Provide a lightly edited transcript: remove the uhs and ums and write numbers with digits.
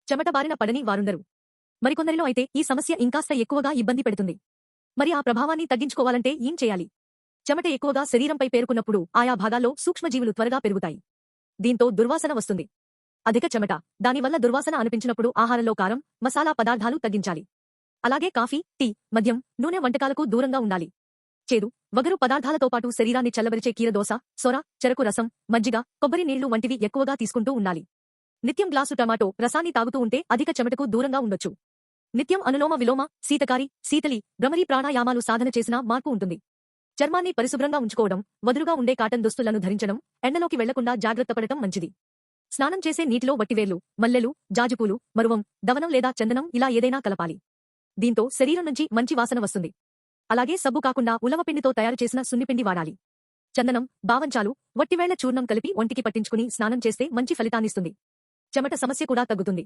చెమట బారిన పడని వారుండరు. మరికొందరిలో అయితే ఈ సమస్య ఇంకాస్త ఎక్కువగా ఇబ్బంది పెడుతుంది. మరి ఆ ప్రభావాన్ని తగ్గించుకోవాలంటే ఏం చేయాలి? చెమట ఎక్కువగా శరీరంపై పేరుకున్నప్పుడు ఆయా భాగాల్లో సూక్ష్మజీవులు త్వరగా పెరుగుతాయి. దీంతో దుర్వాసన వస్తుంది. అధిక చెమట, దానివల్ల దుర్వాసన అనిపించినప్పుడు ఆహారంలో కారం, మసాలా పదార్థాలు తగ్గించాలి. అలాగే కాఫీ, టీ, మద్యం, నూనె వంటకాలకు దూరంగా ఉండాలి. చేదు, వగరు పదార్థాలతో పాటు శరీరాన్ని చల్లబరిచే కీరదోస, సొర, చెరకు రసం, మజ్జిగ, కొబ్బరి నీళ్లు వంటివి ఎక్కువగా తీసుకుంటూ ఉండాలి. నిత్యం గ్లాసు టమాటో రసాన్ని తాగుతూ ఉంటే అధిక చెమటకు దూరంగా ఉండొచ్చు. నిత్యం అనులోమ విలోమ, శీతకారి, శీతలి, భ్రమరీ ప్రాణాయామాలు సాధన చేసినా మార్పు ఉంటుంది. చర్మాన్ని పరిశుభ్రంగా ఉంచుకోవడం, వదులుగా ఉండే కాటన్ దుస్తులను ధరించడం, ఎండలోకి వెళ్లకుండా జాగ్రత్త పడటం మంచిది. స్నానం చేసే నీటిలో వట్టివేర్లు, మల్లెలు, జాజిపూలు, మరువం, దవనం లేదా చందనం ఇలా ఏదైనా కలపాలి. దీంతో శరీరం నుంచి మంచి వాసన వస్తుంది. అలాగే సబ్బు కాకుండా ఉలవపిండితో తయారు చేసిన సున్నిపిండి వాడాలి. చందనం, బావంచాలు, వట్టివేళ్ల చూర్ణం కలిపి ఒంటికి పట్టించుకుని స్నానం చేస్తే మంచి ఫలితాన్నిస్తుంది. చెమట సమస్య కూడా తగ్గుతుంది.